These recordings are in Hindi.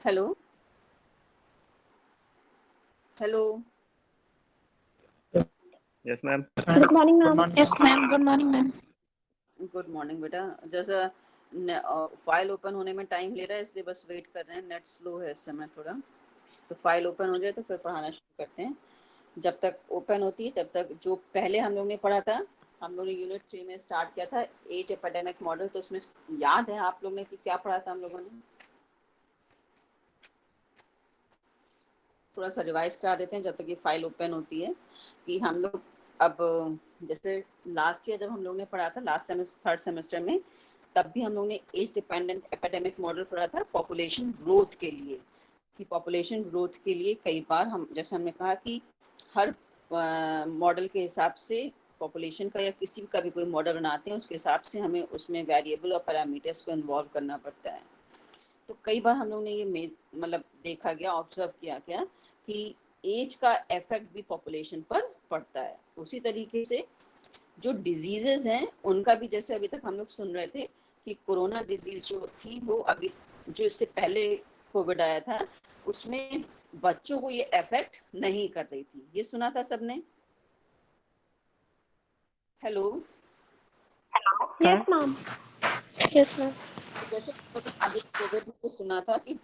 Hello hello yes ma'am. Good morning ma'am. Yes ma'am, good morning ma'am. Good morning बेटा। जैसा फाइल ओपन होने में टाइम ले रहा है इसलिए बस वेट कर रहे हैं, नेट स्लो है इस समय थोड़ा, तो फाइल ओपन हो जाए तो फिर पढ़ाना शुरू करते हैं। जब तक ओपन होती है तब तक जो पहले हम लोग ने पढ़ा था, हम लोग ने यूनिट 3 में स्टार्ट किया था एज एपिडेमिक मॉडल, तो उसमें याद है आप लोग ने कि क्या पढ़ा था हम लोगों ने? थोड़ा सा रिवाइज करा देते हैं जब तक ये फाइल ओपन होती है कि हम लोग अब, जैसे लास्ट ईयर जब हम लोग ने पढ़ा था लास्ट सेमेस्टर थर्ड सेमेस्टर में, तब भी हम लोग ने एज डिपेंडेंट एपिडेमिक मॉडल पढ़ा था पॉपुलेशन ग्रोथ के लिए, कि पॉपुलेशन ग्रोथ के लिए कई बार हम, जैसे हमने कहा कि हर मॉडल के हिसाब से पॉपुलेशन का या किसी का भी कोई मॉडल बनाते हैं उसके हिसाब से हमें उसमें वेरिएबल और पैरामीटर्स को इन्वॉल्व करना पड़ता है। तो कई बार हम लोग ने ये मतलब देखा गया, ऑब्जर्व किया गया कि एज का इफेक्ट भी पॉपुलेशन पर पड़ता है। उसी तरीके से जो डिजीजेस हैं उनका भी, जैसे अभी तक हम लोग सुन रहे थे कि कोरोना डिजीज जो थी वो अभी जो इससे पहले कोविड आया था उसमें बच्चों को ये इफेक्ट नहीं कर रही थी, ये सुना था सबने? Hello yes ma'am. Yes ma'am. जैसे अभी कोविड में तो सुना था कि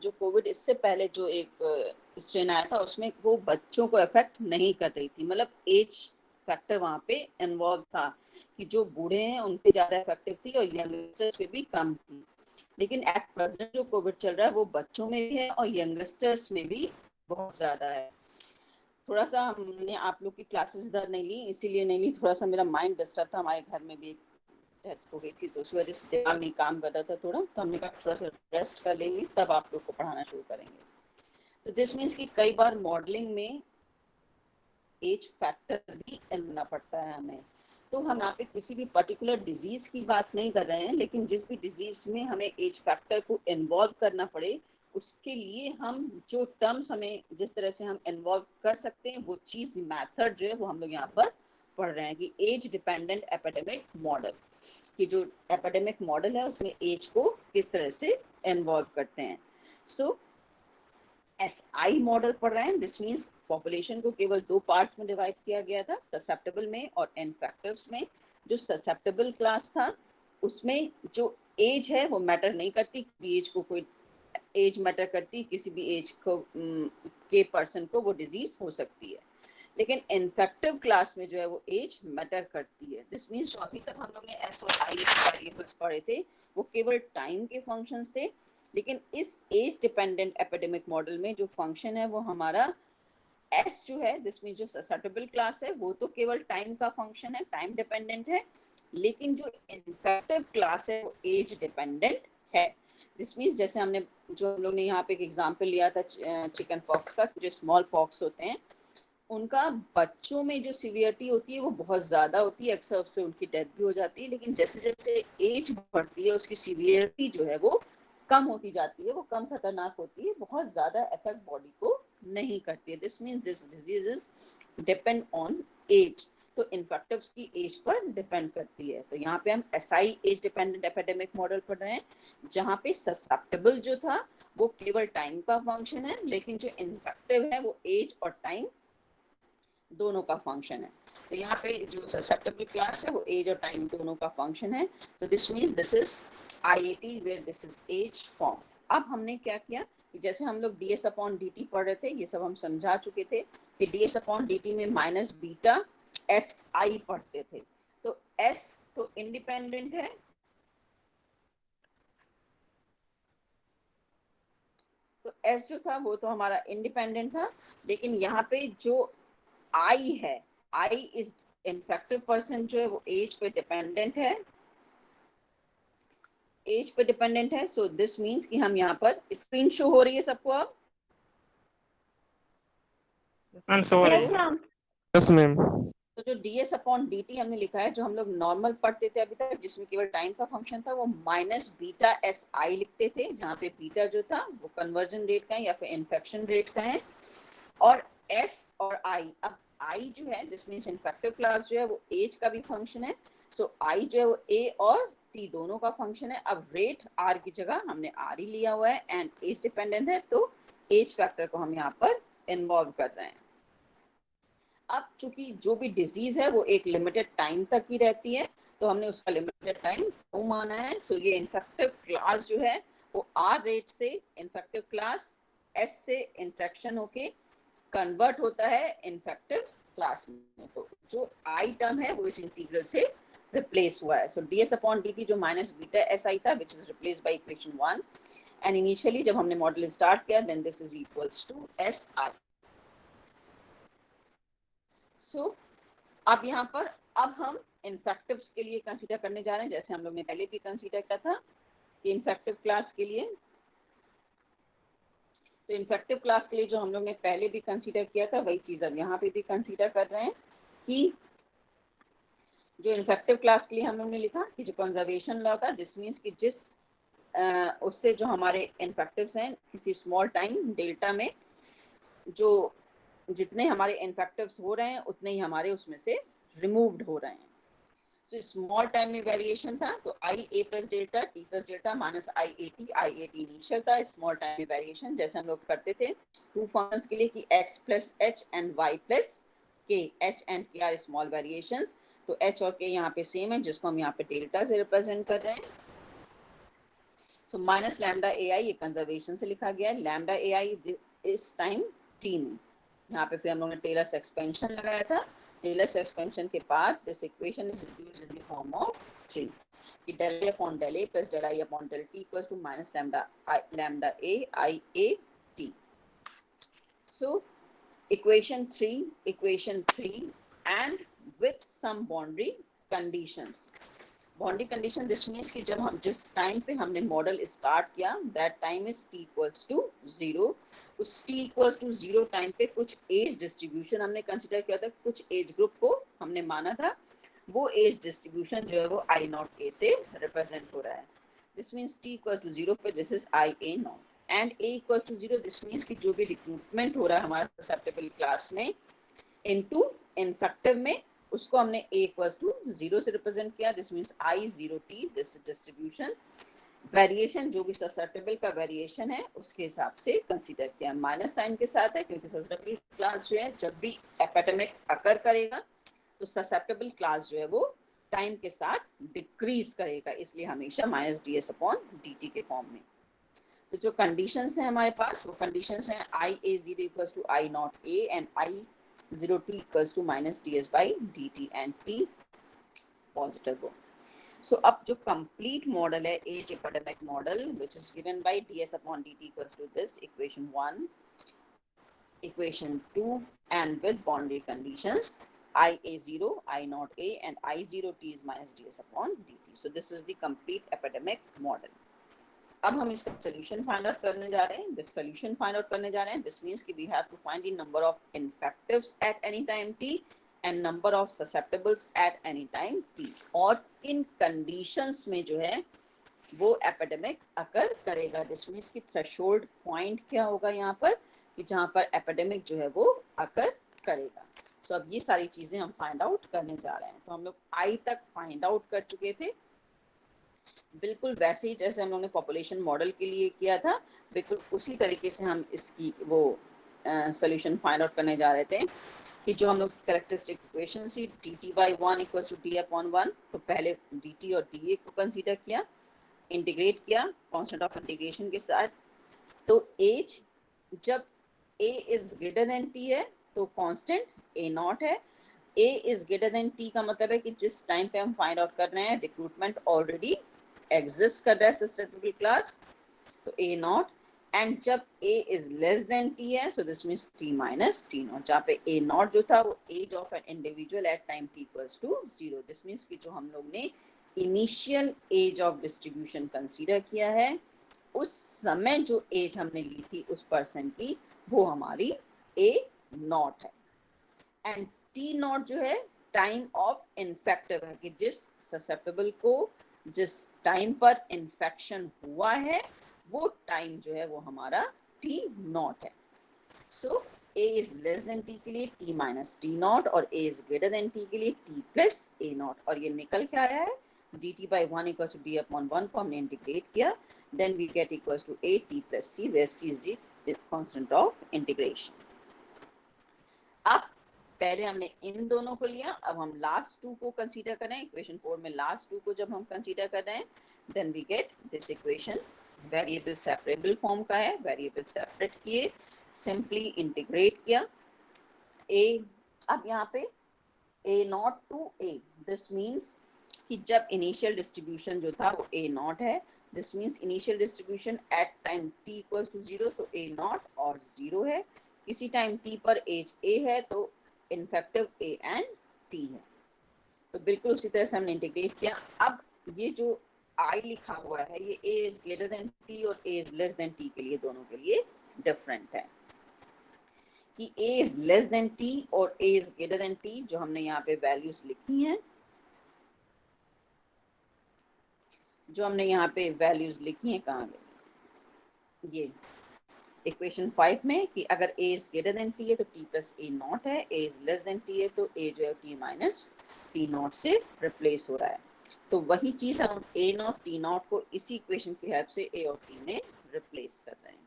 जो कोविड इससे पहले जो एक स्ट्रेन आया था उसमें वो बच्चों को इफेक्ट नहीं कर रही थी, मतलब एज फैक्टर वहाँ पे इन्वॉल्व था कि जो बूढ़े हैं उन पे ज्यादा इफेक्टिव थी और यंगस्टर्स पे भी कम थी। लेकिन एट प्रेजेंट जो कोविड चल रहा है वो बच्चों में भी है और यंगस्टर्स में भी बहुत ज्यादा है। थोड़ा सा हमने आप लोग की क्लासेस इधर नहीं ली, इसीलिए नहीं ली, थोड़ा सा मेरा माइंड डिस्टर्ब था, हमारे घर में भी डेथ हो गई थी तो उस वजह से दिमाग नहीं काम कर रहा था थोड़ा, तो हमने कहा थोड़ा सा रेस्ट कर लेंगे तब आप लोग को पढ़ाना शुरू करेंगे। तो दिस मीन्स कि कई बार मॉडलिंग में एज फैक्टर भी करना पड़ता है हमें। तो हम यहाँ पे किसी भी पर्टिकुलर डिजीज की बात नहीं कर रहे हैं, लेकिन जिस भी डिजीज में हमें एज फैक्टर को इन्वॉल्व करना पड़े उसके लिए हम जो टर्म्स हमें जिस तरह से हम इन्वॉल्व कर सकते हैं वो चीज मैथड जो है वो हम लोग यहाँ पर पढ़ रहे हैं कि एज डिपेंडेंट एपिडेमिक मॉडल, कि जो एपिडेमिक मॉडल है उसमें एज को किस तरह से इन्वॉल्व करते हैं। सो एसआई मॉडल पढ़ रहे हैं, दिस मींस पॉपुलेशन को केवल दो पार्ट्स में डिवाइड किया गया था, ससेप्टेबल में और इन्फेक्टिव्स में। जो ससेप्टेबल क्लास था उसमें जो एज है वो मैटर नहीं करती, एज को कोई एज मैटर करती, किसी भी एज को के पर्सन को वो डिजीज हो सकती है। लेकिन इन्फेक्टिव क्लास में जो है वो एज मैटर करती है। दिस मींस जो अभी तक हम लोग ने एस और आई वेरिएबल्स पढ़े थे वो केवल टाइम के फंक्शंस थे, लेकिन इस एज डिपेंडेंट एपिडेमिक मॉडल में जो फंक्शन है वो हमारा एस जो है, दिस मींस जो ससेप्टेबल क्लास है वो तो केवल टाइम का फंक्शन है, टाइम डिपेंडेंट है, लेकिन जो इन्फेक्टिव क्लास है वो एज डिपेंडेंट है। दिस मींस जैसे हमने जो हम लोग ने यहाँ पे एक एग्जांपल लिया था चिकन पॉक्स का, जो स्मॉल पॉक्स होते हैं उनका बच्चों में जो सीवियरिटी होती है वो बहुत ज्यादा होती है, अक्सर उससे उनकी डेथ भी हो जाती है, लेकिन जैसे जैसे एज बढ़ती है उसकी सीवियरिटी जो है वो कम होती जाती है, वो कम खतरनाक होती है, बहुत ज्यादा इफेक्ट बॉडी को नहीं करती है। This means this disease is depend on age, तो इन्फेक्टिव्स की एज पर डिपेंड करती है। तो यहाँ पे हम SI age dependent epidemic model पढ़ रहे हैं, जहाँ पे ससेप्टेबल जो था वो केवल टाइम का फंक्शन है, लेकिन जो इन्फेक्टिव है वो एज और टाइम दोनों का फंक्शन है। तो यहाँ पे जो ससेप्टेबल क्लास है वो एज और टाइम दोनों का फंक्शन है। तो this means this is IAT where this is age form. अब हमने क्या किया कि जैसे हम लोग ds अपॉन dt पढ़ रहे थे, ये सब हम समझा चुके थे कि ds अपॉन dt में माइनस बीटा एस आई पढ़ते थे। तो s तो इंडिपेंडेंट है, तो s जो था वो तो हमारा इंडिपेंडेंट था, लेकिन यहाँ पे जो आई है, आई इज इन्फेक्टिव पर्सन जो है वो एज पे डिपेंडेंट है, एज पे डिपेंडेंट है। सो दिस मींस कि हम यहाँ पर स्क्रीन शो हो रही है सबको अब? मैम सो रही यस है। मैम। Yes ma'am. तो जो ds अपॉन dt हमने लिखा है, जो हम लोग नॉर्मल पढ़ते थे अभी तक जिसमें केवल टाइम का फंक्शन था, वो माइनस बीटा एस आई लिखते थे, जहाँ पे बीटा जो था वो कन्वर्जन रेट का है या फिर इन्फेक्शन रेट का है, और s और i, अब i जो है दिस मींस इन्फेक्टिव क्लास जो है वो एज का भी फंक्शन है। सो i जो है वो a और टी दोनों का फंक्शन है। अब रेट आर की जगह हमने आर ही लिया हुआ है एंड एज डिपेंडेंट है, तो एज फैक्टर को हम यहाँ पर इन्वॉल्व कर रहे हैं। अब चूंकि जो भी डिजीज है वो एक लिमिटेड टाइम तक ही रहती है, तो हमने उसका लिमिटेड टाइम क्यों माना है। सो ये इन्फेक्टिव क्लास जो है वो आर रेट से इन्फेक्टिव क्लास एस से इंफेक्शन होके कन्वर्ट होता है इन्फेक्टिव क्लास में। तो जो आई टर्म है वो इस इंटीग्रल से रिप्लेस हुआ है। सो ds अपॉन dt जो माइनस बीटा एस आई था which is replace by equation 1, and initially जब हमने मॉडल स्टार्ट किया then this is equals to S I. So अब यहाँ पर अब हम इन्फेक्टिव्स के लिए कंसीडर करने जा रहे हैं, जैसे हम लोग ने पहले भी कंसीडर किया था कि इन्फेक्टिव क्लास के लिए। तो इन्फेक्टिव क्लास के लिए जो हम लोग ने पहले भी कंसीडर किया था वही चीज़ अब यहाँ पे भी कंसीडर कर रहे हैं कि जो इन्फेक्टिव क्लास के लिए हम लोग ने लिखा कि जो कंजर्वेशन लॉ का, दिस मीन्स कि जिस उससे जो हमारे इन्फेक्टिव्स हैं किसी स्मॉल टाइम डेल्टा में जो जितने हमारे इन्फेक्टिव्स हो रहे हैं उतने ही हमारे उसमें से रिमूव्ड हो रहे हैं। सो स्मॉल टाइम में वेरिएशन था, तो I A plus delta T plus delta minus I A T initial था। स्मॉल टाइम में वेरिएशन जैसे हम लोग करते थे टू फंक्शंस के लिए कि x plus h and y plus k, h and k are small variations, तो एच और के यहाँ पे सेम है जिसको हम यहाँ पे डेल्टा से रिप्रेजेंट कर रहे हैं। सो माइनस लैम्डा ए आई ये कंजर्वेशन से लिखा गया है, लैम्डा ए आई इस टाइम टी में। यहाँ पे फिर हम लोगों ने टेलर्स एक्सपेंशन लगाया था। टेलर्स एक्सपेंशन के बाद this equation is reduced in the form of 3 कि del a upon del a plus del I upon del t equals to minus lambda a I a t. So equation 3 and with some boundary conditions. Boundary condition this means कि जब हम जिस टाइम पे हमने मॉडल स्टार्ट किया that time is t equals to 0। उस t इक्वल्स टू 0 टाइम पे कुछ एज डिस्ट्रीब्यूशन हमने कंसीडर किया था, कुछ एज ग्रुप को हमने माना था, वो एज डिस्ट्रीब्यूशन जो है वो आई नॉट ए से रिप्रेजेंट हो रहा है। This means t equals to 0 पे this is i a nought and a equals to 0। This means कि जो भी रिक्रूटमेंट हो रहा है हमारे ससेप्टेबल क्लास में इनटू इन्फेक्टिव में, उसको हमने a इक्वल्स टू 0 से रिप्रेजेंट किया। This means I 0t this distribution variation जो भी ससेप्टेबल का वेरिएशन है उसके हिसाब से कंसीडर किया। माइनस साइन के साथ है क्योंकि ससेप्टेबल क्लास जो है जब भी एपिडेमिक अकर करेगा तो ससेप्टेबल क्लास जो है वो टाइम के साथ डिक्रीज करेगा, इसलिए हमेशा माइनस ds अपॉन dt के फॉर्म में। तो जो कंडीशंस हैं हमारे पास वो कंडीशंस हैं i a 0 equals to i nought a and i 0t equals to minus ds by dt and t positive हो। So अब जो complete model है age epidemic model which is given by ds upon dt equals to this equation 1, equation 2 and with boundary conditions I a 0, I not a and I 0t is minus ds upon dt. So this is the complete epidemic model. अब हम इसका सोल्यूशन फाइंड आउट करने जा रहे हैं। दिस सोल्यूशन फाइंड आउट करने जा रहे हैं दिस मींस कि we have to find the number of infectives at any time t and number of susceptibles at any time t, और किन कंडीशंस में जो है वो एपिडेमिक अकर करेगा। दिस मींस कि थ्रेशोल्ड पॉइंट क्या होगा यहाँ पर कि जहाँ पर एपिडेमिक जो है वो अकर करेगा। सो अब ये सारी चीजें हम फाइंड आउट करने जा रहे हैं। तो हम लोग आई तक फाइंड आउट कर चुके थे, बिल्कुल वैसे ही जैसे हम लोगों ने पॉपुलेशन मॉडल के लिए किया था, बिल्कुल उसी तरीके से हम इसकी वो सॉल्यूशन फाइंड आउट करने जा रहे थे कि जो हम लोग कैरेक्टरिस्टिक इक्वेशन थी dt by 1 equals to d upon 1, तो पहले dt और dA को कंसीडर किया, इंटीग्रेट किया कांस्टेंट ऑफ इंटीग्रेशन के साथ। तो एज जब a is greater than t है तो कांस्टेंट a नॉट है। a is greater than t का मतलब है कि जिस टाइम पे हम फाइंड आउट कर रहे हैं रिक्रूटमेंट ऑलरेडी एग्जिस्ट कर रहा है ससेप्टेबल क्लास, तो a नॉट, एंड जब a is less than t है so this means t minus t nought, जहाँ पे a नॉट जो था वो age of an individual at time t equals to 0। This means कि जो हम लोग ने initial age of distribution consider किया है उस समय जो एज हमने ली थी उस पर्सन की वो हमारी a नॉट है, एंड t नॉट जो है टाइम ऑफ इन्फेक्टिव है कि जिस ससेप्टेबल को जिस टाइम पर इन्फेक्शन हुआ है वो टाइम जो है वो हमारा t नॉट है। सो a is less than t के लिए t माइनस t नॉट और a is greater than t के लिए t प्लस a नॉट, और ये निकल के आया है dt by 1 equals to d upon 1 को हमने इंटीग्रेट किया, then we get equals to a t plus c, where c is the constant of integration. अब पहले हमने इन दोनों को लिया, अब हम लास्ट टू को कंसीडर कर रहे हैं. इक्वेशन 4 में लास्ट टू को जब हम कंसीडर कर रहे हैं, then we get this equation. Variable separable form का है, वेरिएबल सेपरेट किए, सिंपली इंटीग्रेट किया. a, अब यहाँ पे a nought to a, this means कि जब इनिशियल डिस्ट्रीब्यूशन जो था वो a नॉट है, this means initial distribution at time t equals to 0, तो a नॉट और 0 है. किसी टाइम t पर एज a है तो इनफेक्टिव a एंड t है. तो बिल्कुल उसी तरह से हमने इंटीग्रेट किया. अब ये जो i लिखा हुआ है, ये a is greater than t और a is less than t के लिए, दोनों के लिए डिफरेंट है. कि a is less than t और a is greater than t, जो हमने यहाँ पे वैल्यूज लिखी हैं, जो हमने यहाँ पे वैल्यूज लिखी हैं, कहाँ गई ये इक्वेशन 5 में, कि अगर a is greater than t है तो t प्लस a नॉट है, a is less than t है तो a जो है t माइनस t नॉट से रिप्लेस हो रहा है. तो वही चीज हम a नॉट t नॉट को इसी इक्वेशन की हेल्प से a और t में रिप्लेस कर रहे हैं.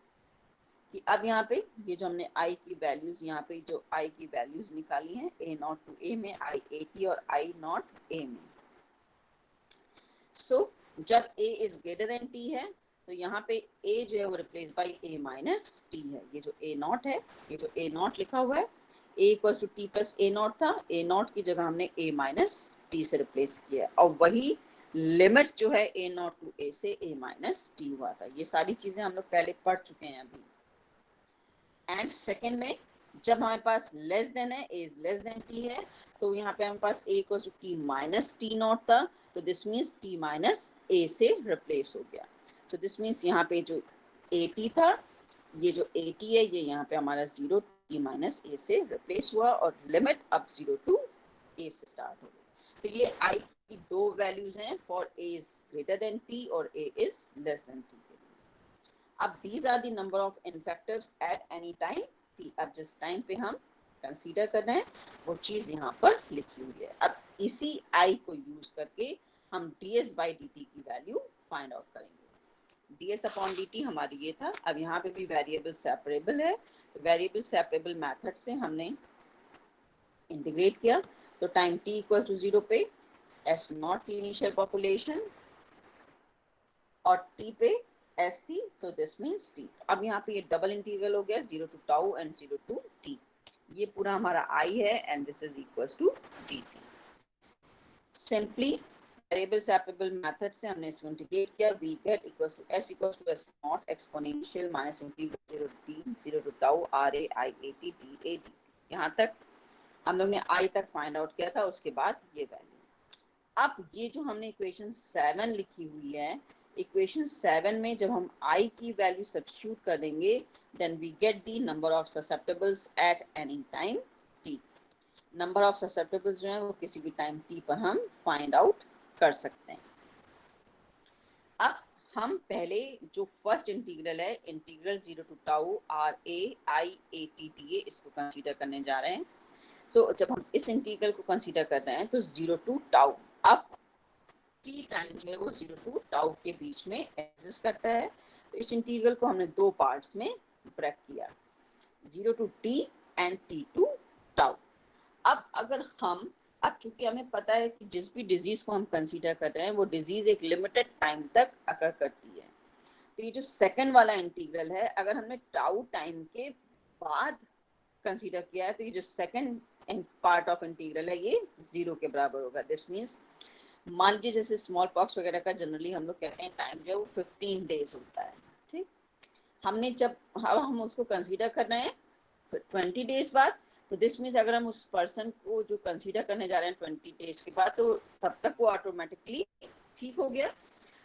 कि अब यहाँ पे ये जो हमने i की वैल्यूज, यहाँ पे जो i की वैल्यूज निकाली हैं, a नॉट टू a में i a t और i नॉट a में. सो जब a is greater than t है तो यहाँ पे a जो है वो replace by a minus t है. ये जो a नॉट है, ये जो a नॉट लिखा हुआ है, a equals to t plus a nought था, a नॉट की जगह हमने a माइनस t से रिप्लेस किया, और वही लिमिट जो है a नॉट टू a से a माइनस t हुआ था. ये सारी चीजें हम लोग पहले पढ़ चुके हैं अभी. एंड सेकेंड में जब हमारे पास लेस देन है, a is less than t है, तो यहाँ पे हमारे पास a equals to t minus t nought था, तो this means t minus a से रिप्लेस हो गया. सो दिस मीन्स यहाँ पे जो at था, ये जो at है, ये यहाँ पे हमारा 0 t माइनस a से रिप्लेस हुआ, और लिमिट अब 0 टू a से स्टार्ट हो गई. तो ये i की दो वैल्यूज हैं, for a is greater than t और a is less than t. अब these are the number of infectors at any time t. अब जिस टाइम पे हम कंसीडर कर रहे हैं वो चीज यहाँ पर लिखी हुई है. अब इसी i को यूज करके हम ds by dt की वैल्यू फाइंड आउट करेंगे. ds अपॉन dt हमारी ये था. अब यहाँ पे भी वेरिएबल सेपरेबल है, वेरिएबल सेपरेबल मेथड से हमने इंटीग्रेट किया. तो टाइम t इक्वल टू 0 पे s नॉट की इनिशियल पॉपुलेशन और t पे st, so this means t. अब यहाँ पे ये डबल इंटीग्रल हो गया 0 to tau and 0 to t. ये पूरा हमारा i है and this is equals to dt. Simply variable separable method से हमने इसको इंटीग्रेट किया. we get equals to s nought exponential minus integral 0 to t 0 to tau r a i a t d a dt. यहाँ तक हम लोग ने i तक फाइंड आउट किया था, उसके बाद ये वैल्यू. अब ये जो हमने इक्वेशन 7 लिखी हुई है, इक्वेशन 7 में जब हम i की वैल्यू सब्स्टिट्यूट कर देंगे, then we get the number of susceptibles at any time t. Number of susceptibles जो है वो किसी भी टाइम t पर हम फाइंड आउट कर सकते हैं. अब हम पहले जो फर्स्ट इंटीग्रल है, integral 0 to tau r a i a t t a, इसको कंसीडर करने जा रहे हैं. सो जब हम इस इंटीग्रल को कंसीडर कर रहे हैं तो 0 टू टाउ, अब t टाइम जो है वो 0 टू टाउ के बीच में एग्जिस्ट करता है. तो इस इंटीग्रल को हमने दो पार्ट्स में ब्रेक किया, 0 to t and t to tau. अब अगर हम, अब चूंकि हमें पता है कि जिस भी डिजीज को हम कंसीडर कर रहे हैं वो डिजीज एक लिमिटेड टाइम तक अकर करती है, तो ये जो सेकंड वाला इंटीग्रल है, अगर हमने टाउ टाइम के बाद कंसीडर किया है तो ये जो सेकंड पार्ट ऑफ इंटीग्रल है ये 0 के बराबर होगा. दिस मीन्स मान लीजिए जैसे स्मॉल पॉक्स वगैरह का जनरली हम लोग कहते हैं टाइम जो है वो 15 डेज होता है. ठीक, हमने जब हम उसको कंसीडर कर रहे हैं 20 डेज बाद, तो दिस मीन्स अगर हम उस पर्सन को जो कंसीडर करने जा रहे हैं 20 डेज के बाद, तो तब तक वो ऑटोमेटिकली ठीक हो गया.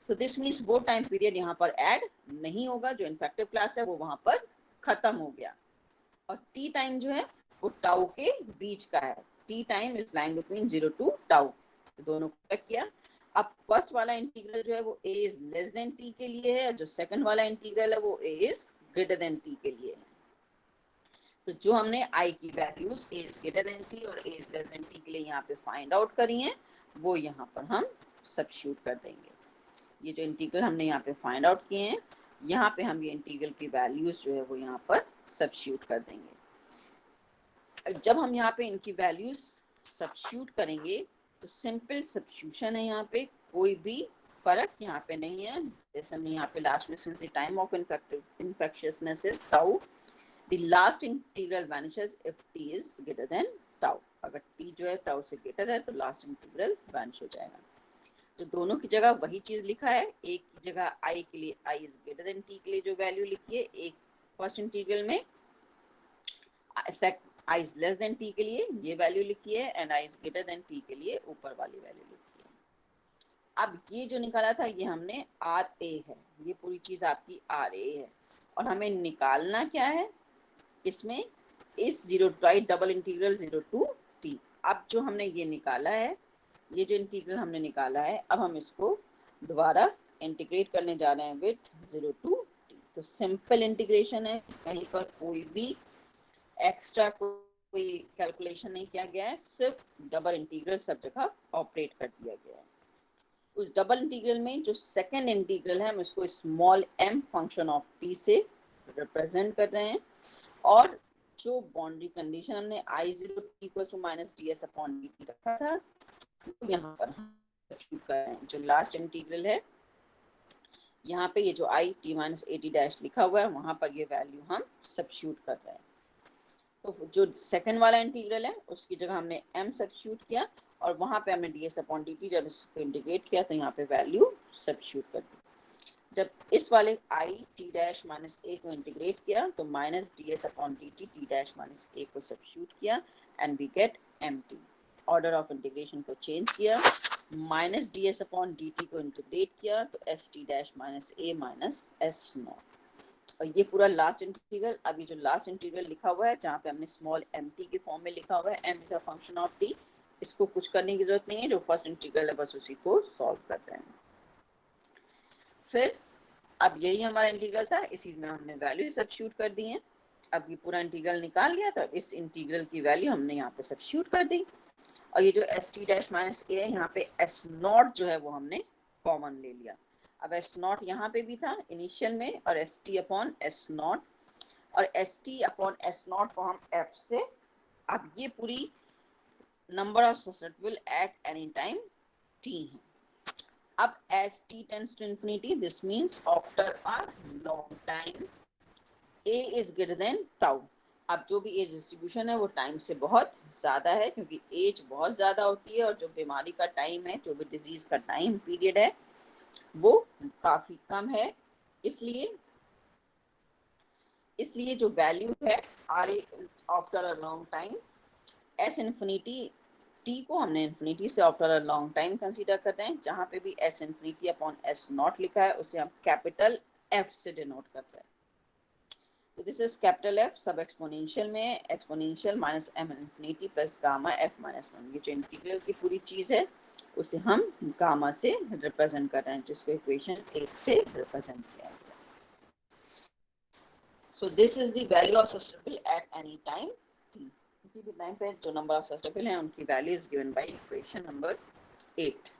तो दिस मीन्स वो टाइम पीरियड यहाँ पर ऐड नहीं होगा, जो इन्फेक्टिव क्लास है वो वहां पर खत्म हो गया. और टी टाइम जो है वो टाउ के बीच का है. T time is line between 0 to tau. तो दोनों को चेक किया. अब फर्स्ट वाला इंटीग्रल जो है वो a is less than t के लिए है, जो सेकंड वाला इंटीग्रल है वो a is greater than t के लिए है. तो जो हमने i की values a is greater than t और a is less than t के लिए यहाँ पे फाइंड आउट करी हैं, वो यहाँ पर हम सब्स्टिट्यूट कर देंगे। ये जो इंटीग्रल हमने यहाँ पे फाइंड आउट किए हैं, यहाँ पे हम ये इंटीग्रल की वैल्यूज जो है वो यहाँ पर सब्स्टिट्यूट कर देंगे। जब हम यहाँ पे इनकी वैल्यूज सब्स्टिट्यूट करेंगे तो सिंपल सब्स्टिट्यूशन है, यहाँ पे कोई भी फर्क यहाँ पे नहीं है। जैसे हमने यहाँ पे लास्ट में since the time of infectiousness is tau, the last integral vanishes if t is greater than tau। अगर t जो है tau से ग्रेटर है तो लास्ट इंटीग्रल वैनिश हो जाएगा। तो दोनों की जगह वही चीज लिखा है, एक की जगह i के लिए i is greater than t के लिए जो वैल्यू लिखी है, एक फर्स्ट इंटीग्रल में i is less than t के लिए ये वैल्यू लिखी है, and i is greater than t के लिए ऊपर वाली वैल्यू लिखी है। अब ये जो निकाला था ये हमने RA है, ये पूरी चीज आपकी RA है, और हमें निकालना क्या है इसमें, इस 0 to double integral 0 to t। अब जो हमने ये निकाला है, ये जो इंटीग्रल हमने निकाला है, अब हम इसको दोबारा इंटीग्रेट करने जा रहे हैं विथ 0 to t। तो सिंपल इंटीग्रेशन है, कहीं पर कोई भी एक्स्ट्रा कोई कैलकुलेशन नहीं किया गया है, सिर्फ डबल इंटीग्रल सब जगह ऑपरेट कर दिया गया है। उस डबल इंटीग्रल में जो सेकंड इंटीग्रल है हम इसको small m function of t से रिप्रेजेंट कर रहे हैं, और जो बाउंड्री कंडीशन हमने I0 = -ds/dt रखा था तो यहाँ पर हम सब्स्टिट्यूट कर रहे हैं। जो लास्ट इंटीग्रल है यहाँ पे ये जो i t-80 लिखा हुआ है वहां पर ये वैल्यू हम सब्स्टिट्यूट कर रहे हैं। तो जो सेकंड वाला इंटीग्रल है उसकी जगह हमने m सब्स्टिट्यूट किया, और वहां पे हमने ds/dt जब इसको इंटीग्रेट किया तो यहाँ पे वैल्यू सब्स्टिट्यूट कर दी। जब इस वाले i t-a को इंटीग्रेट किया तो -ds/dt t-a को सब्स्टिट्यूट किया, and we get mt। Order of integration को चेंज किया, -ds/dt को इंटीग्रेट किया तो st-a s0, और ये पूरा लास्ट इंटीग्रल। अभी जो लास्ट इंटीग्रल लिखा हुआ है जहाँ पे हमने स्मॉल mt के फॉर्म में लिखा हुआ है, m is a function of t, इसको कुछ करने की जरूरत नहीं है, जो फर्स्ट इंटीग्रल है बस उसी को सॉल्व कर रहे हैं। फिर अब यही हमारा इंटीग्रल था, इसी में हमने वैल्यू सब्स्टिट्यूट कर दी है। अब ये पूरा इंटीग्रल निकाल लिया तो इस इंटीग्रल की वैल्यू हमने यहाँ पे सब्स्टिट्यूट कर दी, और ये जो st-a है यहाँ पे s0 जो है वो हमने कॉमन ले लिया। अब s0 यहाँ पे भी था इनिशियल में, और st/s0, और st/s0 को हम f से, अब ये पूरी number of substitutable at any time t है। अब as t tends to infinity, this means after a long time a is greater than tau। अब जो भी एज डिस्ट्रीब्यूशन है वो टाइम से बहुत ज्यादा है, क्योंकि एज बहुत ज्यादा होती है और जो बीमारी का टाइम है, जो भी डिजीज का टाइम पीरियड है वो काफी कम है। इसलिए जो वैल्यू है RA after a long time, s infinity t को हमने इंफिनिटी से after a long time consider करते हैं। जहां पे भी s इंफिनिटी अपॉन s0 लिखा है उसे हम कैपिटल F से डिनोट करते हैं। तो दिस इज कैपिटल F, सब एक्सपोनेंशियल में, exponential minus m infinity plus gamma f minus 1। ये जो इंटीग्रल की पूरी चीज है उसे हम गामा से रिप्रेजेंट कर रहे हैं, जिसको इक्वेशन 8 से रिप्रेजेंट किया गया। So this is the value of substitutable at any time t। किसी भी टाइम पे जो नंबर ऑफ सब्स्टिट्यूएबल हैं उनकी value is given by equation number 8।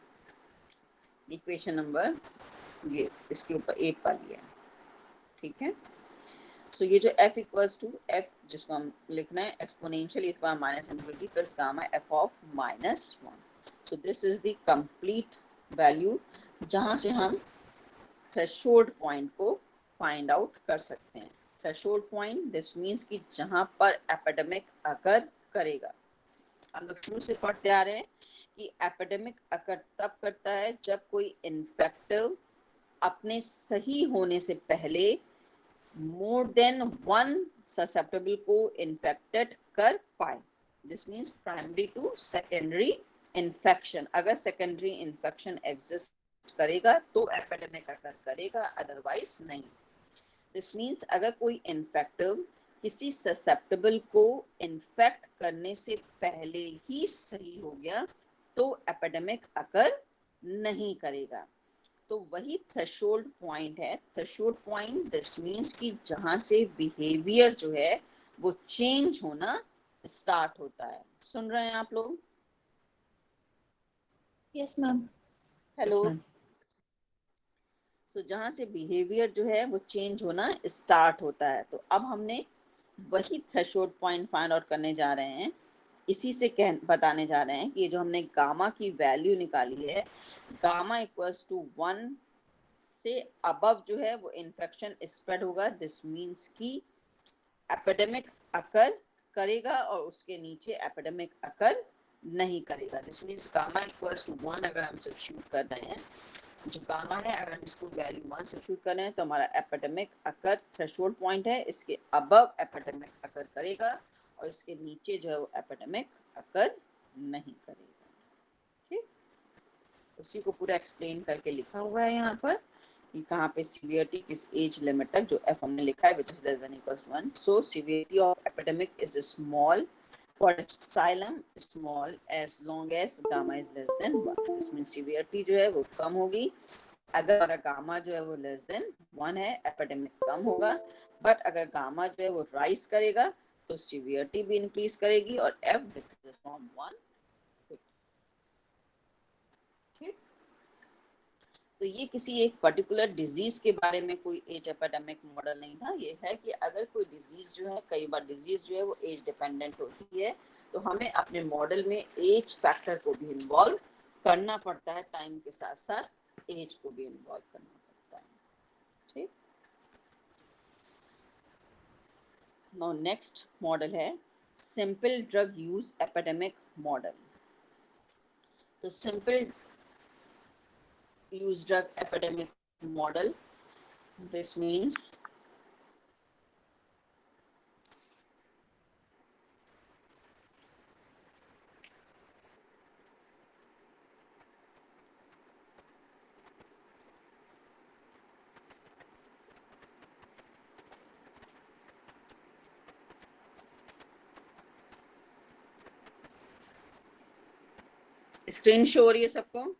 Equation number ये इसके ऊपर 8 वाली है, ठीक है। सो ये जो f इक्वल्स टू f, जिसको हम लिखना है exponential e power minus infinity plus gamma f of -1। So this is the complete value जहां से हम थ्रेशोल्ड पॉइंट को फाइंड आउट कर सकते हैं। थ्रेशोल्ड पॉइंट दिस मींस कि जहां पर एपिडेमिक अकर करेगा। हम लोग शुरू से पढ़ते आ रहे हैं कि एपिडेमिक अकर तब करता है जब कोई इन्फेक्टिव अपने सही होने से पहले मोर देन वन ससेप्टेबल को इन्फेक्टेड कर पाए। This means primary to secondary infection. अगर सेकेंडरी इन्फेक्शन एग्जिस्ट करेगा तो एपिडेमिक अकर करेगा, अदरवाइज नहीं। दिस मींस अगर कोई इन्फेक्टिव किसी ससेप्टेबल को इन्फेक्ट करने से पहले ही सही हो गया तो एपिडेमिक अकर नहीं करेगा। तो वही थ्रेशोल्ड पॉइंट है। थ्रेशोल्ड पॉइंट दिस मींस कि जहां से बिहेवियर जो है वो चेंज होना स्टार्ट होता है। सुन रहे हैं आप लोग? Yes, ma'am. हेलो। ma'am. सो जहाँ से बिहेवियर जो है वो चेंज होना स्टार्ट होता है, तो अब हमने वही थ्रेशोल्ड पॉइंट फाइंड आउट करने जा रहे हैं। इसी से बताने जा रहे हैं कि ये जो हमने गामा की वैल्यू निकाली है, गामा इक्वल्स टू 1 से अबव जो है वो इन्फेक्शन स्प्रेड होगा। दिस मीन्स कि एपिडेमिक अकर करेगा और उसके नीचे एपिडेमिक अकर नहीं करेगा। This means gamma equals to 1 अगर हम सब्स्टिट्यूट कर रहे हैं, जो गामा है अगर हम इसको वैल्यू 1 सब्स्टिट्यूट कर रहे हैं तो हमारा एपिडेमिक अकर थ्रेशोल्ड पॉइंट है, इसके अबव एपिडेमिक अकर करेगा और इसके नीचे जो है वो एपिडेमिक अकर नहीं करेगा। ठीक, उसी को पूरा एक्सप्लेन करके लिखा हुआ है यहाँ पर कि कहाँ पे सीवियरिटी किस एज लिमिट तक, जो एफ हमने लिखा है which is less than equals to 1। So severity of epidemic is small for epsilon small as long as gamma is less than 1। इसमें सीवियरिटी जो है वो कम होगी अगर हमारा गामा जो है वो लेस देन 1 है, एपिडेमिक कम होगा। बट अगर गामा जो है वो राइज करेगा तो सीवियरिटी भी इंक्रीज करेगी और एफ डिक्रीजेस फ्रॉम 1। ठीक, तो ये किसी एक पर्टिकुलर डिजीज के बारे में कोई एज एपिडेमिक मॉडल नहीं था। ये है कि अगर कोई डिजीज जो है, कई बार डिजीज जो है वो एज डिपेंडेंट होती है, तो हमें अपने मॉडल में एज फैक्टर को भी इन्वॉल्व करना पड़ता है, टाइम के साथ साथ एज को भी इन्वॉल्व करना पड़ता है। ठीक, नाउ नेक्स्ट मॉडल है simple drug use epidemic model. तो simple use drug epidemic model, this means screen show हो रही है सबको?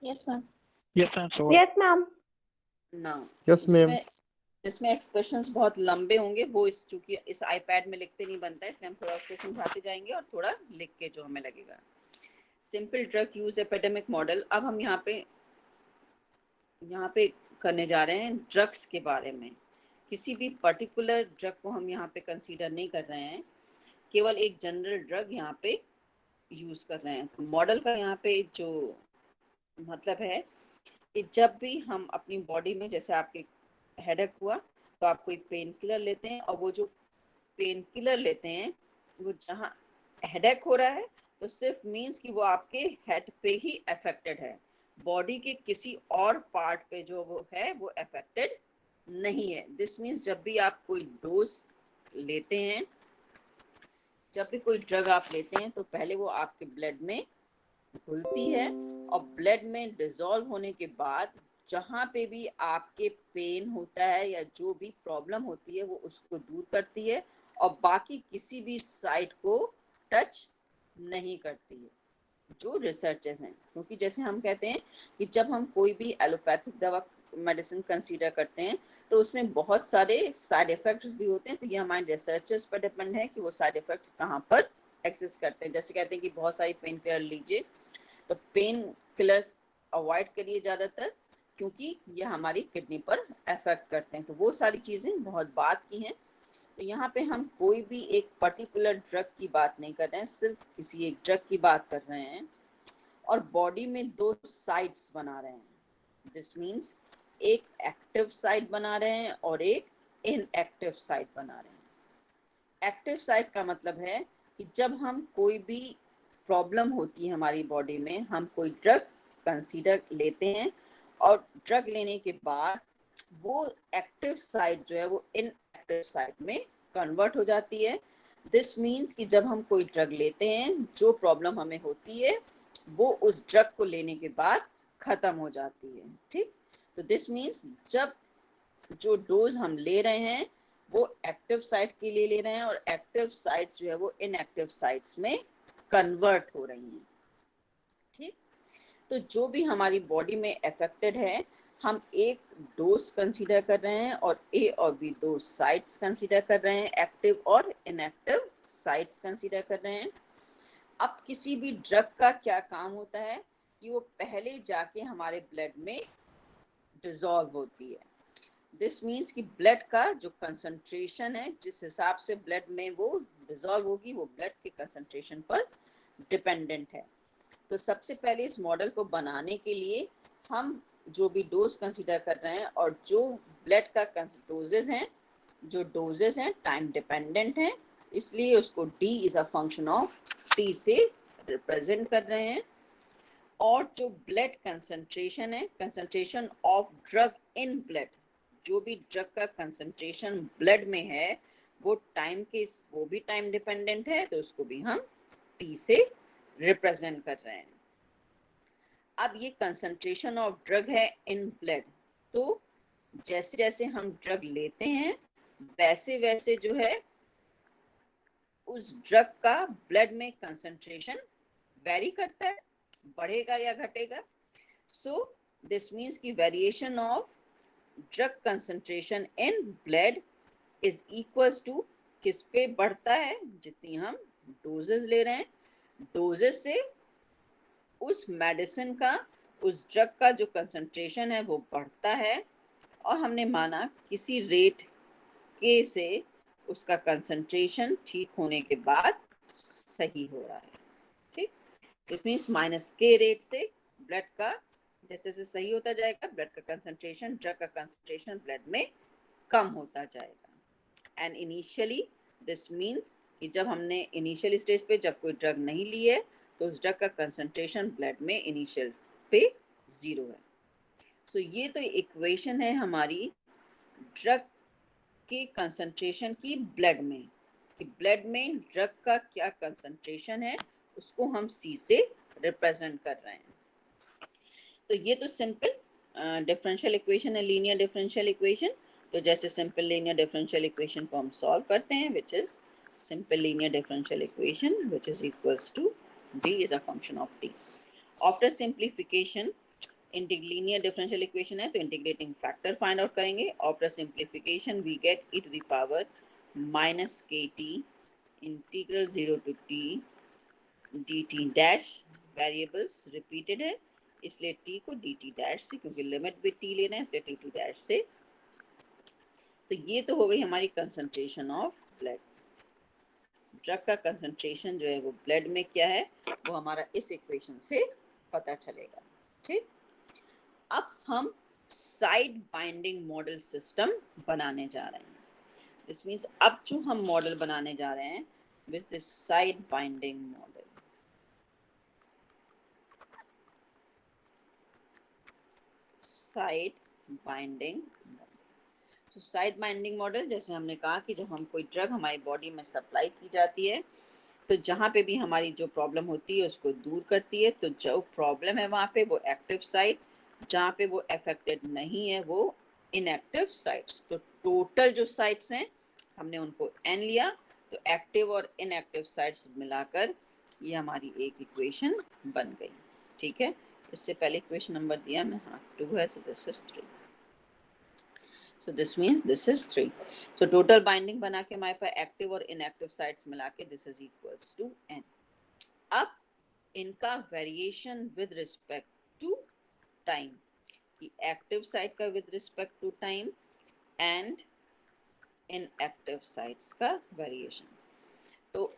Yes, ma'am. Yes, ma'am. So Yes, ma'am. ना Yes, ma'am. इसमें एक्सप्रेशंस बहुत लंबे होंगे, वो इस चूंकि इस आईपैड में लिखते नहीं बनता है, इसलिए हम थोड़ा उसको समझाते जाएंगे और थोड़ा लिख के जो हमें लगेगा। Simple drug use epidemic model. अब हम यहाँ पे करने जा रहे हैं ड्रग्स के बारे में। किसी भी पर्टिकुलर ड्रग को हम यहाँ पे कंसीडर नहीं कर रहे हैं, केवल एक जनरल ड्रग यहाँ पे यूज कर रहे हैं। तो मॉडल का यहाँ पे जो मतलब है कि जब भी हम अपनी बॉडी में, जैसे आपके हेडेक हुआ तो आप कोई पेन किलर लेते हैं, और वो जो पेन किलर लेते हैं वो जहाँ हेडेक हो रहा है तो सिर्फ मींस कि वो आपके हेड पे ही अफेक्टेड है, बॉडी के किसी और पार्ट पे जो वो है वो अफेक्टेड नहीं है। दिस मींस जब भी आप कोई डोज लेते हैं, जब भी कोई ड्रग आप लेते हैं तो पहले वो आपके ब्लड में घुलती है और ब्लड में डिसॉल्व होने के बाद जहाँ पे भी आपके पेन होता है या जो भी प्रॉब्लम होती है वो उसको दूर करती है और बाकी किसी भी साइड को टच नहीं करती है, जो रिसर्चेस हैं। क्योंकि जैसे हम कहते हैं कि जब हम कोई भी एलोपैथिक दवा मेडिसिन कंसीडर करते हैं तो उसमें बहुत सारे साइड इफेक्ट्स भी होते हैं, तो ये हमारे रिसर्चर्स पर डिपेंड है कि वो साइड इफेक्ट्स कहाँ पर एक्सेस करते हैं। जैसे कहते हैं कि बहुत सारी पेन किलर लीजिए, तो पेन किलर्स अवॉइड करिए ज़्यादातर, क्योंकि ये हमारी किडनी पर अफेक्ट करते हैं। तो वो सारी चीज़ें बहुत बात की हैं। तो यहाँ पे हम कोई भी एक पर्टिकुलर ड्रग की बात नहीं कर रहे हैं, सिर्फ किसी एक ड्रग की बात कर रहे हैं और बॉडी में दो साइट्स बना रहे हैं। दिस मीन्स एक एक्टिव साइट बना रहे हैं और एक इनएक्टिव साइट बना रहे हैं। एक्टिव साइट का मतलब है कि जब हम कोई भी प्रॉब्लम होती है हमारी बॉडी में, हम कोई ड्रग कंसीडर लेते हैं और ड्रग लेने के बाद वो एक्टिव साइट जो है वो इनएक्टिव साइट में कन्वर्ट हो जाती है। दिस मीन्स कि जब हम कोई ड्रग लेते हैं, जो प्रॉब्लम हमें होती है वो उस ड्रग को लेने के बाद खत्म हो जाती है। ठीक, तो दिस मीन्स जब जो डोज हम ले रहे हैं वो एक्टिव साइट के लिए ले रहे हैं और एक्टिव साइट्स जो है वो इनएक्टिव साइट्स में कन्वर्ट हो रही हैं। ठीक, तो जो भी हमारी बॉडी में अफेक्टेड है, हम एक डोज कंसीडर कर रहे हैं और ए और बी दो साइट्स कंसीडर कर रहे हैं, एक्टिव और इनएक्टिव साइट्स कंसीडर कर रहे हैं। अब किसी भी ड्रग का क्या काम होता है कि वो पहले जाके हमारे ब्लड में डिसॉल्व होती है। दिस मीन्स कि ब्लड का जो कंसंट्रेशन है, जिस हिसाब से ब्लड में वो डिसॉल्व होगी, वो ब्लड के कंसंट्रेशन पर डिपेंडेंट है। तो सबसे पहले इस मॉडल को बनाने के लिए हम जो भी डोज कंसीडर कर रहे हैं और जो ब्लड का डोजेज हैं टाइम डिपेंडेंट हैं, इसलिए उसको D is a function of T से रिप्रेजेंट कर रहे हैं। और जो ब्लड कंसंट्रेशन है, concentration of drug in blood, जो भी ड्रग का कंसंट्रेशन ब्लड में है वो भी टाइम डिपेंडेंट है, तो उसको भी हम T से रिप्रेजेंट कर रहे हैं। अब ये कंसंट्रेशन ऑफ ड्रग है इन ब्लड, तो जैसे जैसे हम ड्रग लेते हैं वैसे वैसे जो है उस ड्रग का ब्लड में कंसंट्रेशन वेरी करता है, बढ़ेगा या घटेगा। सो दिस मीन्स की variation of drug concentration in blood is equals to किस पे बढ़ता है, जितनी हम डोजेस ले रहे हैं, डोजेस से उस मेडिसिन का, उस ड्रग का जो कंसंट्रेशन है वो बढ़ता है, और हमने माना किसी रेट के से उसका कंसंट्रेशन ठीक होने के बाद सही हो रहा है। ठीक, दिस मीन्स -k रेट से ब्लड का जैसे जैसे सही होता जाएगा, ब्लड का कंसंट्रेशन, ड्रग का कंसंट्रेशन ब्लड में कम होता जाएगा। एंड इनिशियली दिस मीन्स कि जब हमने इनिशियल स्टेज पे जब कोई ड्रग नहीं ली है तो उस ड्रग का कंसंट्रेशन ब्लड में इनिशियल पे 0 है। सो ये तो इक्वेशन है हमारी ड्रग के कंसंट्रेशन की ब्लड में, कि ब्लड में ड्रग का क्या कंसंट्रेशन है उसको हम C से रिप्रेजेंट कर रहे हैं। तो ये तो सिंपल डिफरेंशियल इक्वेशन है, लीनियर डिफरेंशियल इक्वेशन। तो जैसे सिंपल लीनियर डिफरेंशियल इक्वेशन को हम सॉल्व करते हैं, which is simple linear differential equation which is equals to D is a function of T। After simplification linear differential equation है तो इंटीग्रेटिंग फैक्टर फाइंड आउट करेंगे। After simplification we get e to the power -kt integral 0 to t dt dash, variables repeated है इसलिए t को dt डैश से, क्योंकि लिमिट भी t लेना है इसलिए dt डैश से। तो ये तो हो गई हमारी कंसंट्रेशन ऑफ ब्लड। ड्रग का कंसंट्रेशन जो है वो ब्लड में क्या है वो हमारा इस इक्वेशन से पता चलेगा। ठीक, अब हम साइड बाइंडिंग मॉडल सिस्टम बनाने जा रहे हैं। दिस मीन्स अब जो हम मॉडल बनाने जा रहे हैं with this side binding model, side binding model. So side binding model, जैसे हमने कहा कि जब हम कोई ड्रग हमारी बॉडी में सप्लाई की जाती है तो जहाँ पे भी हमारी जो प्रॉब्लम होती है उसको दूर करती है। तो जो प्रॉब्लम है वहाँ पे वो एक्टिव साइट, जहाँ पे वो अफेक्टेड नहीं है वो इनएक्टिव साइट्स। तो टोटल जो साइट्स हैं हमने उनको n लिया, तो एक्टिव और इनएक्टिव साइट्स मिलाकर ये हमारी एक इक्वेशन बन गई। ठीक है, इससे पहले इक्वेशन नंबर दिया मैं, हाँ 2 है, तो this is 3। So this means this is 3. So total binding बना के हमारे पास एक्टिव और इनएक्टिव साइट्स मिला के this is equals to n. अब इनका variation with respect to time, कि एक्टिव साइट का with respect to time and inactive sites का वेरिएशन। तो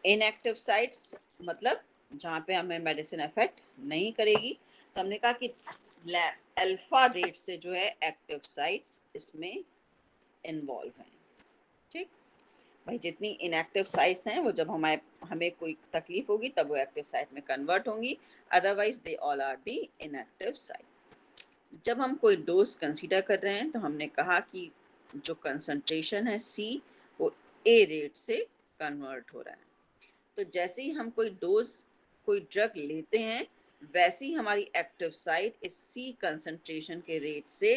इनएक्टिव साइट्स मतलब जहाँ पे हमें मेडिसिन इफेक्ट नहीं करेगी, तो हमने कहा कि अल्फा रेट से जो है एक्टिव साइट्स इसमें इन्वॉल्व हैं। ठीक भाई, जितनी इनएक्टिव साइट्स हैं वो जब हमें कोई तकलीफ होगी तब वो एक्टिव साइट में कन्वर्ट होंगी, otherwise they all are the inactive site. जब हम कोई डोज कंसीडर कर रहे हैं तो हमने कहा कि जो कंसंट्रेशन है C वो A रेट से कन्वर्ट हो रहा है। तो जैसे ही हम कोई ड्रग लेते हैं वैसे ही हमारी एक्टिव साइट इस C कंसंट्रेशन के रेट से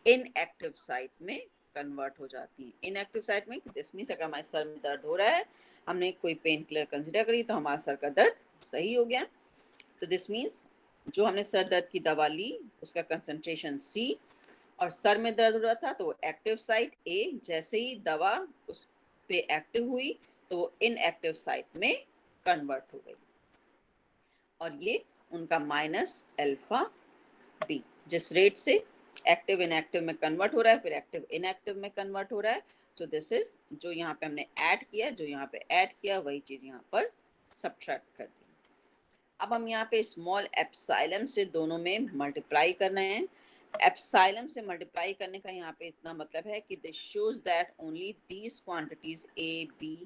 इनएक्टिव साइट में कन्वर्ट हो जाती है। इनएक्टिव साइट में दिस मींस अगर हमारे सर में दर्द हो रहा है, हमने कोई पेन किलर कंसीडर करी तो हमारा सर का दर्द सही हो गया। तो दिस मींस जो हमने सर दर्द की दवा ली उसका कंसंट्रेशन C और सर में दर्द हो रहा था तो वो एक्टिव साइट A, जैसे ही दवा उस पे एक्टिव हुई तो वो इनएक्टिव साइट में कन्वर्ट हो गई, और ये उनका माइनस अल्फा बी, जिस रेट से एक्टिव इनएक्टिव में कन्वर्ट हो रहा है, फिर एक्टिव इनएक्टिव में कन्वर्ट हो रहा है. सो दिस इज जो यहाँ पे हमने ऐड किया, जो यहाँ पे ऐड किया वही चीज यहाँ पर सब्ट्रैक्ट कर दी. अब हम यहाँ पे स्मॉल एप्सिलॉन से दोनों में मल्टीप्लाई कर रहे हैं. एप्सिलॉन से मल्टीप्लाई करने का यहाँ पे इतना मतलब है कि this shows that only these quantities A B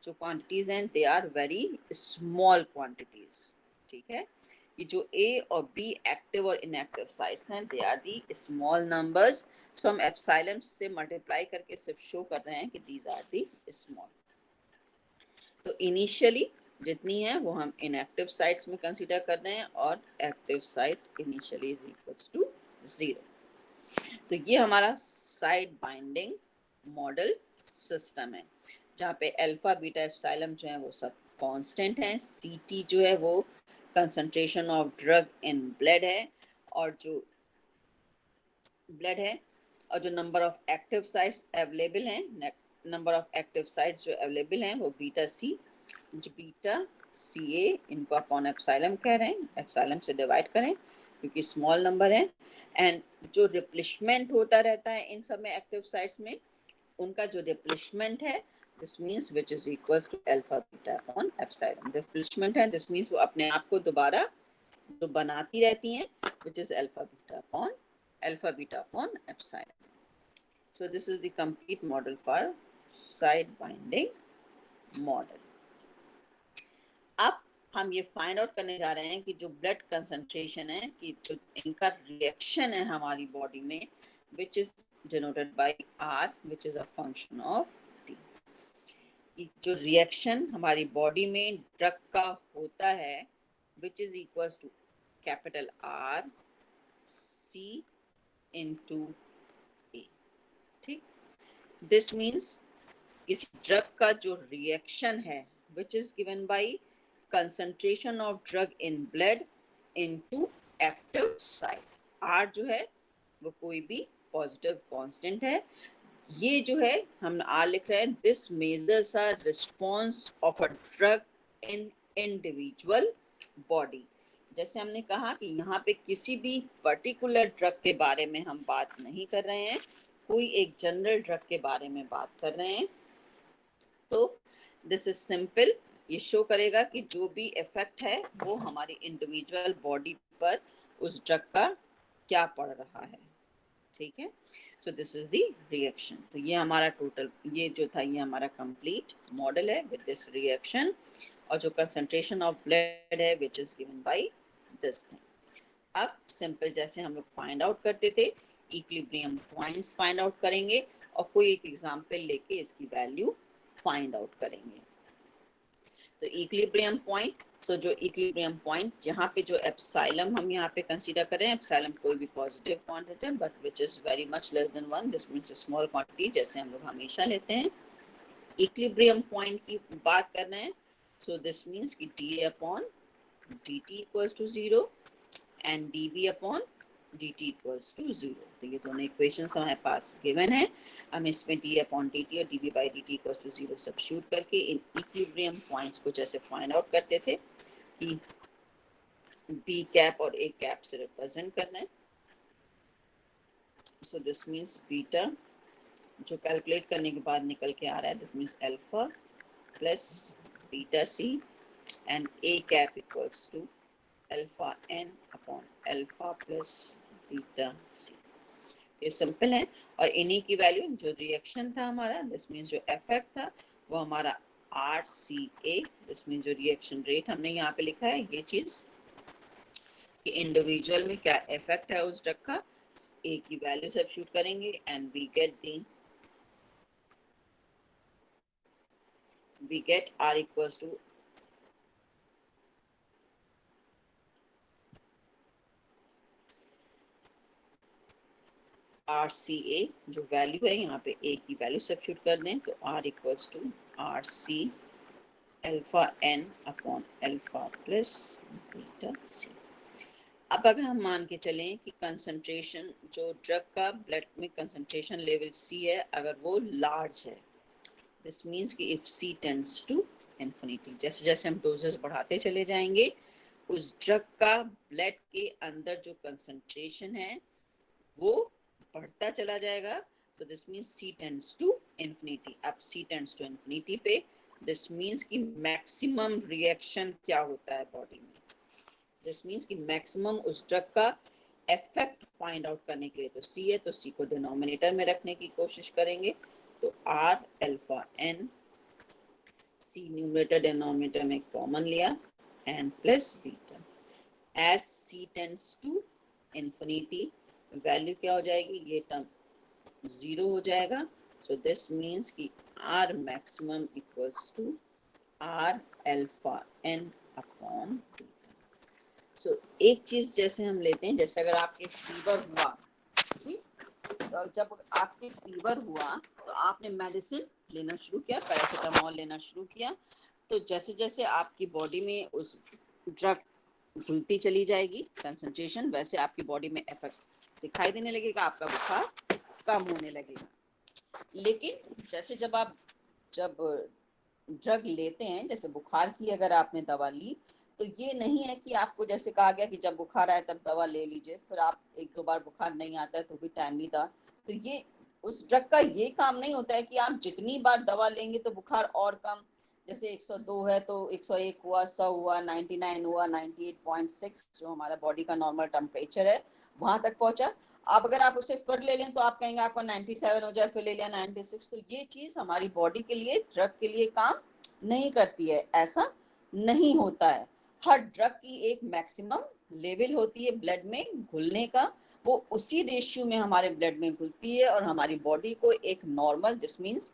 जो क्वांटिटीज हैं they are very small quantities. ठीक है, ये जो ए और बी एक्टिव और इनएक्टिव साइट्स हैं they are the small numbers. So हम एप्सिलॉन से मल्टीप्लाई करके सिर्फ शो कर रहे हैं कि दीज आर दी स्मॉल. तो इनिशियली जितनी है वो हम इनएक्टिव साइट्स में कंसीडर कर रहे हैं, और active site initially is equals to 0. तो ये हमारा साइट बाइंडिंग मॉडल सिस्टम है, जहाँ पे अल्फा बीटा एप्सिलॉन जो है वो सब कांस्टेंट हैं. सीटी जो है वो concentration of drug in blood है, और जो ब्लड है, और जो number of active sites available हैं, नंबर ऑफ एक्टिव साइट्स जो अवेलेबल हैं वो बीटा सी, जो बीटा सी ए, इनको अपॉन एप्सिलॉन कह रहे हैं, एप्सिलॉन से डिवाइड करें क्योंकि स्मॉल नंबर है. एंड जो रिप्लेसमेंट होता रहता है इन सब में एक्टिव साइट्स में, उनका जो रिप्लेसमेंट है this means which is equals to alpha beta upon epsilon. Replacement है दिस मीन्स वो अपने आप को दोबारा जो बनाती रहती हैं, which is alpha beta upon epsilon. So this is the complete model for side binding model. अब हम ये फाइंड आउट करने जा रहे हैं कि जो ब्लड कंसंट्रेशन है, कि जो इनका रिएक्शन है हमारी बॉडी में, which is denoted by R, which is a function of T. जो रिएक्शन हमारी बॉडी में ड्रग का होता है, which is equals to capital R C into A. ठीक, दिस मीन्स किसी ड्रग का जो रिएक्शन है which is given by concentration of drug in blood into active site. R जो है वो कोई भी पॉजिटिव कांस्टेंट है. ये जो है हम आर लिख रहे हैं, this measures a response of a drug in individual body. जैसे हमने कहा कि यहाँ पे किसी भी पर्टिकुलर ड्रग के बारे में हम बात नहीं कर रहे हैं, कोई एक जनरल ड्रग के बारे में बात कर रहे हैं. तो दिस इज सिंपल, ये शो करेगा कि जो भी इफेक्ट है वो हमारी इंडिविजुअल बॉडी पर उस ड्रग का क्या पड़ रहा है. ठीक है, so this is the reaction. तो ये हमारा टोटल, ये जो था ये हमारा कंप्लीट मॉडल है विद दिस रिएक्शन, और जो कंसंट्रेशन ऑफ ब्लड है which is given by this thing. अब सिंपल जैसे हम लोग फाइंड आउट करते थे, इक्विलिब्रियम पॉइंट्स फाइंड आउट करेंगे और कोई एक एग्जांपल लेके इसकी वैल्यू फाइंड आउट करेंगे. तो इक्विलिब्रियम पॉइंट, सो जो इक्विलिब्रियम पॉइंट जहाँ पे जो एप्सिलॉन हम यहाँ पे कंसीडर करें, एप्सिलॉन कोई भी positive quantity but which is very much less than 1, this means small quantity, जैसे हम लोग हमेशा लेते हैं. इक्विलिब्रियम पॉइंट की बात कर रहे हैं, सो दिस मींस कि d upon d t equals to 0 and d b upon dt equals to 0. तो ये दोनों इक्वेशंस हमारे पास गिवन है. हम इसमें d अपॉन dt और dv by dt equals to 0 substitute करके इन इक्विलिब्रियम पॉइंट्स को जैसे फाइंड आउट करते थे कि b कैप और a कैप से रिप्रेजेंट करना है. सो दिस मींस बीटा जो कैलकुलेट करने के बाद निकल के आ रहा है, this means alpha plus beta C and a cap equals to alpha n upon alpha plus beta C. ये सिंपल है, और इन्हीं की वैल्यू जो रिएक्शन था हमारा, दिस मींस जो इफेक्ट था वो हमारा RCA, दिस मींस जो रिएक्शन रेट हमने यहाँ पे लिखा है, ये चीज कि इंडिविजुअल में क्या इफेक्ट है उस ड्रग का, ए की वैल्यू सब्स्टिट्यूट करेंगे and we get R equals to RCA, जो वैल्यू है यहाँ पे A की वैल्यू सब्स्टिट्यूट कर दें तो R equals to RC alpha n upon alpha plus beta C. अब अगर हम मान के चलें कि कंसंट्रेशन जो ड्रग का ब्लड में कंसंट्रेशन लेवल C है, अगर वो लार्ज है, दिस मीन्स कि if C tends to infinity, जैसे जैसे हम डोजेस बढ़ाते चले जाएंगे उस ड्रग का ब्लड के अंदर जो कंसंट्रेशन है वो बढ़ता चला जाएगा। तो this means C tends to infinity. अब C टेंड्स टू इन्फिनिटी पे दिस मीन्स कि मैक्सिमम रिएक्शन क्या होता है बॉडी में। दिस मीन्स कि मैक्सिमम उस ड्रग का इफेक्ट फाइंड आउट करने के लिए तो C है, तो C को डिनोमिनेटर में रखने की कोशिश करेंगे। तो R alpha N, C numerator denominator में कॉमन लिया, N plus beta. As C tends to infinity value क्या हो जाएगी, ये टर्म 0 हो जाएगा। सो दिस मीन्स कि R maximum equals to R alpha N upon beta. सो एक चीज जैसे हम लेते हैं, जैसे अगर आपके फीवर हुआ, ठीक, तो जब आपके फीवर हुआ तो आपने मेडिसिन लेना शुरू किया, पैरासीटामोल लेना शुरू किया, तो जैसे जैसे आपकी बॉडी में उस ड्रग घुलती चली जाएगी कंसंट्रेशन, वैसे आपकी बॉडी में इफेक्ट दिखाई देने लगेगा, आपका बुखार कम होने लगेगा। लेकिन जैसे जब ड्रग लेते हैं, जैसे बुखार की अगर आपने दवा ली, तो ये नहीं है कि आपको जैसे कहा गया कि जब बुखार आए तब दवा ले लीजिए, फिर आप एक दो बार बुखार नहीं आता है तो भी टाइमली दवा, तो ये उस ड्रग का ये काम नहीं होता है कि आप जितनी बार दवा लेंगे तो बुखार और कम, जैसे 102 है तो 101 हुआ, 100 हुआ, 99 हुआ, 98.6 जो हमारा बॉडी का नॉर्मल टेम्परेचर है वहां तक पहुंचा। अब अगर आप उसे फिर ले लें तो आप कहेंगे आपका 97 हो जाए, फिर ले लिया 96, तो ये चीज हमारी बॉडी के लिए, ड्रग के लिए काम नहीं करती है, ऐसा नहीं होता है। हर ड्रग की एक मैक्सिमम लेवल होती है ब्लड में घुलने का, वो उसी रेशियो में हमारे ब्लड में घुलती है और हमारी बॉडी को एक normal, this means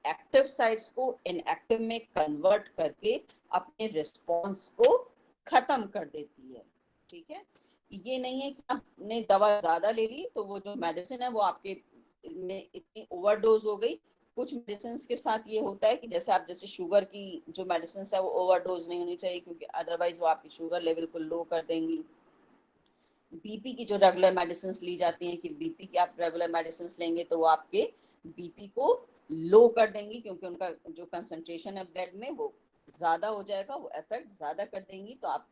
active sites को इनएक्टिव में कन्वर्ट करके अपने रिस्पॉन्स को खत्म कर देती है। ठीक है, ये नहीं है कि आपने दवा ज्यादा ले ली तो वो जो मेडिसिन है वो आपके में इतनी ओवरडोज हो गई। कुछ मेडिसिन के साथ ये होता है कि जैसे आप जैसे शुगर की जो मेडिसिन है वो ओवरडोज नहीं होनी चाहिए, क्योंकि अदरवाइज वो आपकी शुगर लेवल को लो कर देंगी। बीपी की जो रेगुलर मेडिसिन ली जाती हैं कि बीपी की आप रेगुलर मेडिसिन लेंगे तो वो आपके बीपी को लो कर देंगी, क्योंकि उनका जो कंसंट्रेशन है ब्लड में वो ज्यादा हो जाएगा, वो इफेक्ट ज्यादा कर देंगी। तो आप,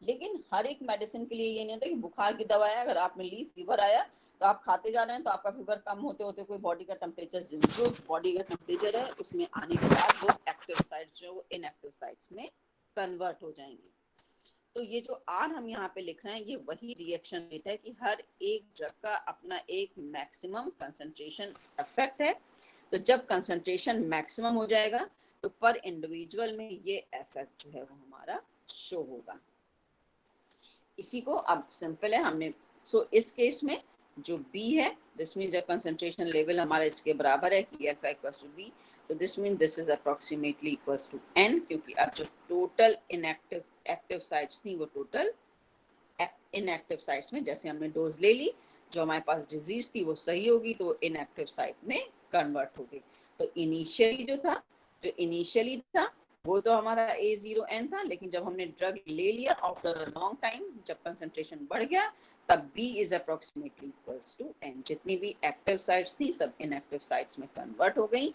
लेकिन हर एक मेडिसिन के लिए ये नहीं होता कि बुखार की दवा है अगर आपने ली, फीवर आया तो आप खाते जा रहे हैं तो आपका फीवर कम होते होते कोई बॉडी का टेम्परेचर, जो बॉडी का टेम्परेचर है उसमें आने के बाद वो एक्टिव साइट्स जो इनएक्टिव साइट्स में कन्वर्ट हो जाएंगे। तो ये जो आर हम यहाँ पे लिख रहे हैं ये वही रिएक्शन रेट है कि हर एक ड्रग का अपना एक मैक्सिमम कंसंट्रेशन इफेक्ट है। तो जब कंसंट्रेशन मैक्सिमम हो जाएगा तो पर इंडिविजुअल में ये इफेक्ट जो है वो हमारा शो होगा। इसी को अब सिंपल है, हमने इस केस में जो B है दिस मीन्स जब कंसंट्रेशन लेवल हमारा इसके बराबर है कि F इक्वल्स टू B, तो this mean this is approximately equals to N, क्योंकि अब जो टोटल इनएक्टिव एक्टिव साइट्स थी वो टोटल इनएक्टिव साइट्स में, जैसे हमने डोज ले ली, जो हमारे पास डिजीज थी वो सही होगी तो इनएक्टिव साइट में कन्वर्ट हो गई। तो इनिशियली था वो तो हमारा A0N था, लेकिन जब हमने ड्रग ले लिया आफ्टर अ लॉन्ग टाइम, जब कंसंट्रेशन बढ़ गया तब B is approximately equals to N। जितनी भी एक्टिव साइट्स थी सब इनएक्टिव साइट्स में कन्वर्ट हो गई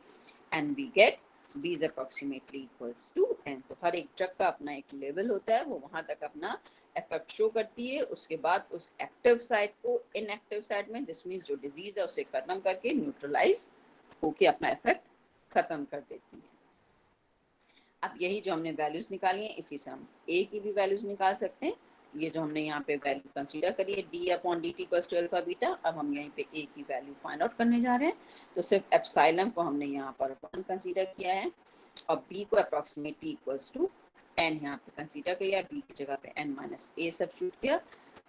and we get B is approximately equals to N। तो हर एक ड्रग का अपना एक लेवल होता है, वो वहां तक अपना इफेक्ट शो करती है, उसके बाद उस एक्टिव साइट को इनएक्टिव साइट में, दिस मींस जो डिजीज है उसे खत्म करके न्यूट्रलाइज होके अपना इफेक्ट खत्म कर देती है। अब यही जो हमने वैल्यूज निकाली हैं इसी से हम A की भी वैल्यूज निकाल सकते हैं। ये जो हमने यहाँ पे वैल्यू कंसीडर करी है D/dt equals to alpha beta, अब हम यहीं पे A की वैल्यू फाइंड आउट करने जा रहे हैं। तो सिर्फ एप्सिलॉन को हमने यहाँ पर 1 कंसीडर किया है और B को अप्रोक्सीमेटली इक्वल्स टू n यहाँ पे कंसीडर किया, B की जगह पे n माइनस a सब्स्टिट्यूट किया।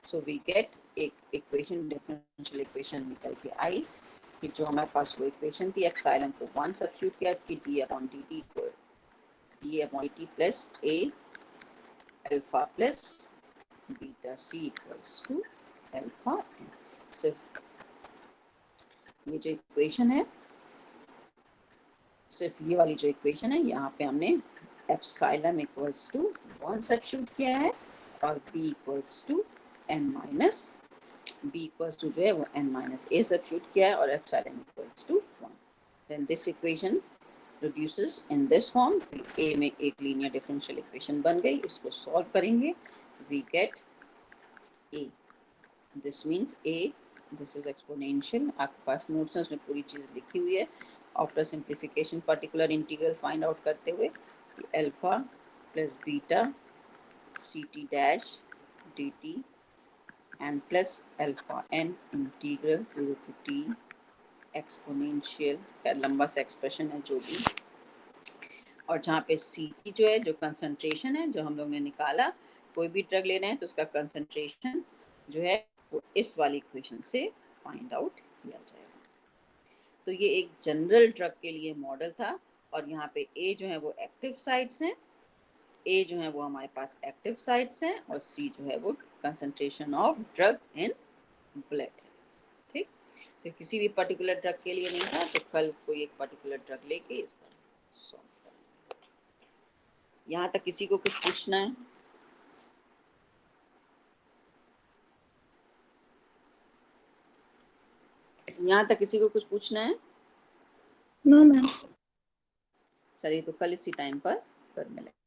सो वी गेट एक इक्वेशन, डिफरेंशियल इक्वेशन निकल के आई कि जो हमारे पास वो इक्वेशन थी, एप्सिलॉन को 1 सब्स्टिट्यूट किया कि D/dt को D/dt plus a alpha plus beta c equals to alpha n। सिर्फ ये जो इक्वेशन है, सिर्फ ये वाली जो इक्वेशन है यहाँ पे हमने एप्सिलॉन इक्वल्स टू 1 सब्स्टिट्यूट किया है और b equals to n minus b equals to जो है वो n माइनस a सब्स्टिट्यूट किया है और epsilon equals to 1। Then this equation reduces in this form, a में एक linear differential equation बन गई, इसको solve करेंगे, we get a. This means a, this is exponential, आपके पास notes हैं उसमें पूरी चीज लिखी हुई है. After simplification particular integral find out करते हुए alpha plus beta ct dash dt and plus alpha n integral 0 to t exponential, खैर लंबा सा एक्सप्रेशन है जो भी, और जहाँ पे सी की जो है, जो कंसंट्रेशन है जो हम लोग ने निकाला, कोई भी ड्रग ले रहे हैं तो उसका कंसंट्रेशन जो है वो इस वाली इक्वेशन से फाइंड आउट किया जाएगा. तो ये एक जनरल ड्रग के लिए मॉडल था, और यहाँ पे ए जो है वो एक्टिव साइट्स हैं, ए जो है वो हमारे पास एक्टिव साइट्स हैं, और सी जो है वो concentration of drug in blood है. ठीक, तो किसी भी पर्टिकुलर ड्रग के लिए नहीं था, तो कल कोई एक पर्टिकुलर ड्रग लेके इसका सॉल्व करेंगे. यहाँ तक किसी को कुछ पूछना है? यहाँ तक किसी को कुछ पूछना है? No, ma'am. चलिए, तो कल इसी टाइम पर फिर मिलेंगे.